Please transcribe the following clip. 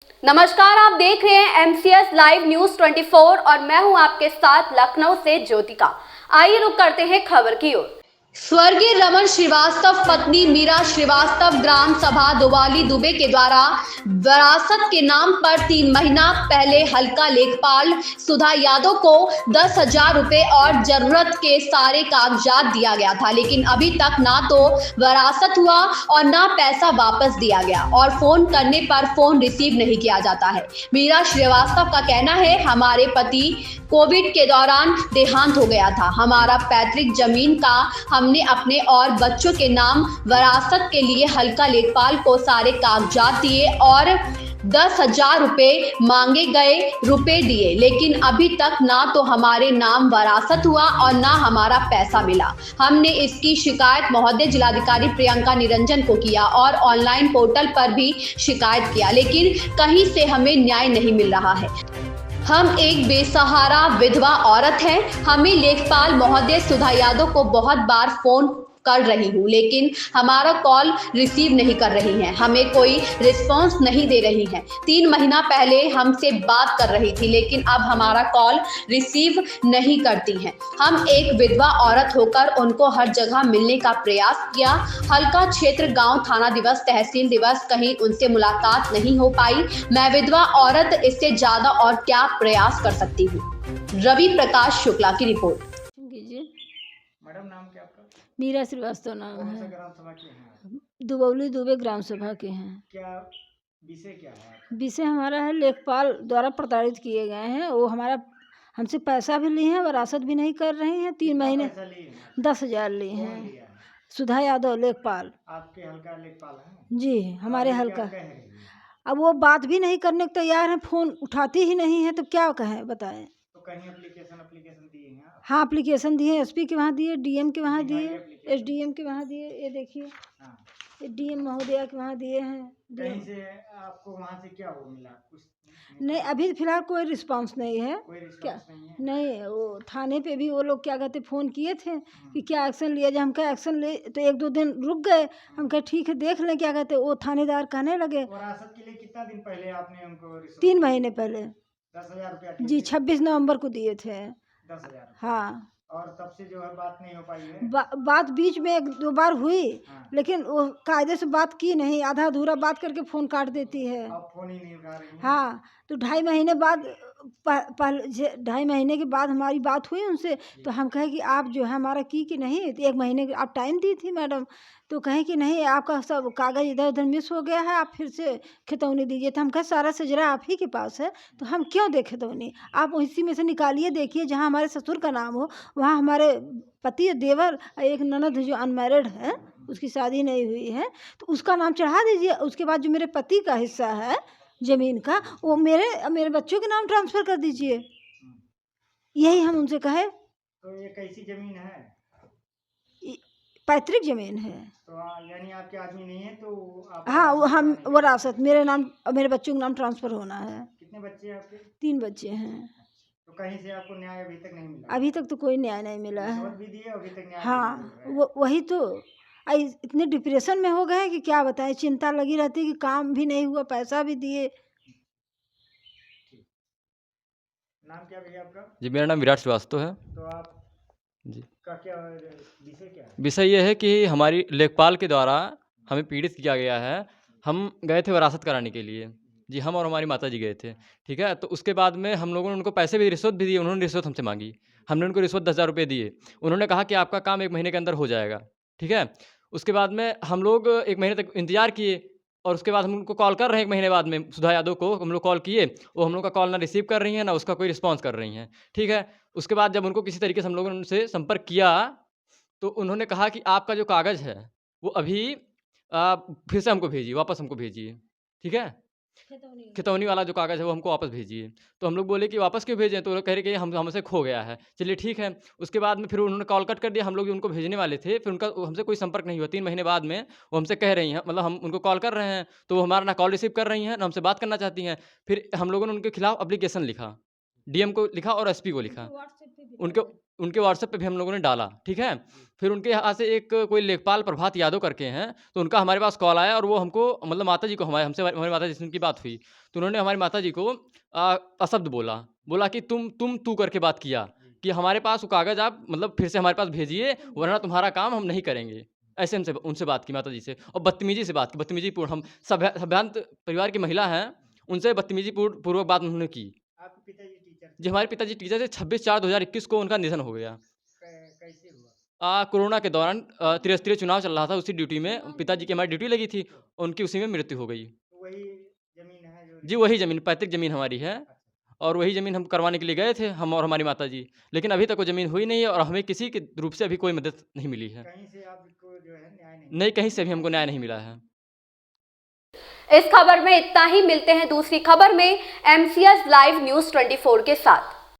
नमस्कार, आप देख रहे हैं MCS लाइव न्यूज 24 और मैं हूं आपके साथ लखनऊ से ज्योतिका। आइए रुक करते हैं खबर की ओर। स्वर्गीय रमन श्रीवास्तव पत्नी मीरा श्रीवास्तव ग्राम सभा दुवाली दुबे के द्वारा विरासत के नाम पर 3 महीना पहले हल्का लेखपाल सुधा यादव को 10,000 रुपए और जरूरत के सारे कागजात दिया गया था, लेकिन अभी तक ना तो विरासत हुआ और ना पैसा वापस दिया गया और फोन करने पर फोन रिसीव नहीं किया जाता है। मीरा श्रीवास्तव का कहना है, हमारे पति कोविड के दौरान देहांत हो गया था। हमारा पैतृक जमीन का हमने अपने और बच्चों के नाम विरासत के लिए हल्का लेखपाल को सारे कागजात दिए और 10,000 रुपए मांगे गए, रुपए दिए, लेकिन अभी तक ना तो हमारे नाम विरासत हुआ और ना हमारा पैसा मिला। हमने इसकी शिकायत महोदय जिलाधिकारी प्रियंका निरंजन को किया और ऑनलाइन पोर्टल पर भी शिकायत किया, लेकिन कहीं से हमें न्याय नहीं मिल रहा है। हम एक बेसहारा विधवा औरत हैं। हमें लेखपाल महोदय सुधा यादव को बहुत बार फोन कर रही हूँ, लेकिन हमारा कॉल रिसीव नहीं कर रही हैं। हमें कोई रिस्पांस नहीं दे रही हैं। 3 महीना पहले हमसे बात कर रही थी, लेकिन अब हमारा कॉल रिसीव नहीं करती हैं। हम एक विधवा औरत होकर उनको हर जगह मिलने का प्रयास किया। हल्का क्षेत्र, गांव, थाना दिवस, तहसील दिवस, कहीं उनसे मुलाकात नहीं हो पाई। मैं विधवा औरत, इससे ज्यादा और क्या प्रयास कर सकती हूँ। रवि प्रकाश शुक्ला की रिपोर्ट। मैडम, नाम क्या आपका? मीरा श्रीवास्तव नाम कौन सा है। ग्राम सभा के हैं? दुबौली दुबे ग्राम सभा के हैं। क्या विषय क्या है आपका? विषय हमारा है, लेखपाल द्वारा प्रताड़ित किए गए हैं। वो हमारा हमसे पैसा भी लिए हैं, विरासत भी नहीं कर रहे हैं। 3 महीने पैसा लिए हैं? 10,000 लिए कौन हैं। लिया है? सुधा यादव लेखपाल। आपके हल्का लेखपाल हैं? जी, हमारे अभी हल्का। क्या कह रही है? अब वो बात भी नहीं करने को तैयार है, फोन उठाती ही नहीं है, तो क्या कहें, बताएं। तो कहीं एप्लीकेशन दिए हैं आप? हाँ, एप्लीकेशन दिए, SP के वहाँ दिए, DM के वहाँ दिखाइए दिए, एप्लीकेशन। SDM के वहाँ दिए। ये देखिए, हाँ। ये DM महोदया के वहाँ दिए हैं। कहीं से आपको वहाँ से क्या वो मिला? कुछ नहीं, अभी फिलहाल कोई रिस्पांस नहीं है। कोई क्या रिस्पांस नहीं है? नहीं, वो थाने पे भी वो लोग क्या कहते फ़ोन किए थे कि क्या एक्शन लिया जाए। हम कहा एक्शन ले, तो 1-2 दिन रुक गए। हम कहे ठीक है, देख लें क्या कहते। वो थानेदार कहने लगे विरासत के लिए कितना दिन पहले आपने उनको रिश्वत 3 दी? महीने पहले। 10,000 रुपया जी, 26 नवंबर को दिए थे। 10,000 हाँ। और तब से जो है बात नहीं हो पाई है? बात बीच में 1-2 बार हुई, हाँ। लेकिन वो कायदे से बात की नहीं, आधा अधूरा बात करके फ़ोन काट देती है। अब फोन ही नहीं उठा रही हैं? हाँ, तो 2.5 महीने बाद, पहले 2.5 महीने के बाद हमारी बात हुई उनसे। तो हम कहे कि आप जो है हमारा की कि नहीं, तो 1 महीने की आप टाइम दी थी मैडम। तो कहें कि नहीं, आपका सब कागज़ इधर-उधर मिस हो गया है, आप फिर से खतौनी दीजिए। तो हम कहे सारा सजरा आप ही के पास है, तो हम क्यों दें खतौनी? आप इसी में से निकालिए, देखिए जहाँ हमारे ससुर का नाम हो, वहाँ हमारे पति, देवर, एक ननद जो अनमैरिड है, उसकी शादी नहीं हुई है, तो उसका नाम चढ़ा दीजिए। उसके बाद जो मेरे पति का हिस्सा है ज़मीन का, वो मेरे बच्चों के नाम ट्रांसफ़र कर दीजिए। यही हम उनसे कहे। तो ये कैसी जमीन है? पैतृक ज़मीन है। तो यानी आपके आदमी नहीं है, तो आप हाँ, वो हम कराने के लिए- विरासत मेरे नाम, मेरे बच्चों के नाम ट्रांसफ़र होना है। कितने बच्चे हैं आपके? 3 बच्चे हैं। तो कहीं से आपको न्याय अभी तक नहीं मिला? अभी तक तो कोई न्याय नहीं मिला रिश्वत है। भी दिए, अभी तक न्याय नहीं हाँ, मिल रहा है। वही तो। इतने डिप्रेशन में हो गए हैं कि क्या बताएं। चिंता लगी रहती है कि काम भी नहीं हुआ, पैसा भी दिए। नाम क्या भैया आपका? जी, मेरा नाम विराट श्रीवास्तव है। तो आप जी, का क्या विषय क्या है? विषय ये है कि हमारी लेखपाल के द्वारा हमें पीड़ित किया गया है। हम गए थे विरासत कराने के लिए। जी, हम और हमारी माताजी गए थे, ठीक है? तो उसके बाद में हम लोगों ने उनको पैसे भी, रिश्वत भी दी। उन्होंने रिश्वत हमसे माँगी। हमने उनको रिश्वत 10,000 रुपए दिए। उन्होंने कहा कि आपका काम 1 महीने के अंदर हो जाएगा, ठीक है? उसके बाद में हम लोग 1 महीने तक इंतज़ार किए और उसके बाद हम उनको कॉल कर रहे हैं 1 महीने बाद में, सुधा यादव को हम लोग कॉल किए। वो हम लोग का कॉल ना रिसीव कर रही हैं, ना उसका कोई रिस्पॉन्स कर रही हैं, ठीक है? उसके बाद जब उनको किसी तरीके से हम लोगों ने उनसे संपर्क किया, तो उन्होंने कहा कि आपका जो कागज़ है, वो अभी फिर से हमको भेजिए, वापस हमको भेजिए, ठीक है? खितौनी वाला जो कागज़ है, वो हमको वापस भेजिए। तो हम लोग बोले कि वापस क्यों भेजें? तो वो लोग कह रहे कि हमसे खो गया है। चलिए ठीक है। उसके बाद में फिर उन्होंने कॉल कट कर दिया। हम लोग जो उनको भेजने वाले थे, फिर उनका हमसे कोई संपर्क नहीं हुआ। 3 महीने बाद में वो हमसे कह रही हैं, मतलब हम उनको कॉल कर रहे हैं, तो वो हमारा ना कॉल रिसीव कर रही हैं, ना हमसे बात करना चाहती हैं। फिर हम लोगों ने उनके खिलाफ एप्लीकेशन लिखा, DM को लिखा और SP को लिखा। उनके उनके व्हाट्सएप पे भी हम लोगों ने डाला, ठीक है। फिर उनके यहाँ से एक कोई लेखपाल प्रभात यादव करके हैं, तो उनका हमारे पास कॉल आया और वो हमको मतलब माता जी को हमारी माता जी से उनकी बात हुई, तो उन्होंने हमारी माता जी को अशब्द बोला कि तुम तू करके बात किया कि हमारे पास वो कागज़ आप मतलब फिर से हमारे पास भेजिए, वरना तुम्हारा काम हम नहीं करेंगे। ऐसे हमसे उनसे बात की माता जी से, और बदतमीज़ी से बात की, बदतमीज़ीपूर्ण। हम सभ्रांत परिवार की महिला हैं, उनसे बदतमीज़ी पूर्वक बात उन्होंने की। आपके पिताजी टीचर थे? जी, हमारे पिताजी टीचर थे। 26/4/2021 को उनका निधन हो गया। कैसे हुआ? कोरोना के दौरान त्रिस्तरीय चुनाव चल रहा था, उसी ड्यूटी में पिताजी की हमारी ड्यूटी लगी थी, उनकी उसी में मृत्यु हो गई। तो वही जमीन है जो जी, वही ज़मीन, पैतृक ज़मीन हमारी है, और वही ज़मीन हम करवाने के लिए गए थे, हम और हमारी माताजी। लेकिन अभी तक वो ज़मीन हुई नहीं है और हमें किसी के रूप से अभी कोई मदद नहीं मिली है। कहीं से आपको जो है न्याय नहीं नहीं, कहीं से भी हमको न्याय नहीं मिला है। इस खबर में इतना ही। मिलते हैं दूसरी खबर में एमसीएस लाइव न्यूज़ 24 के साथ।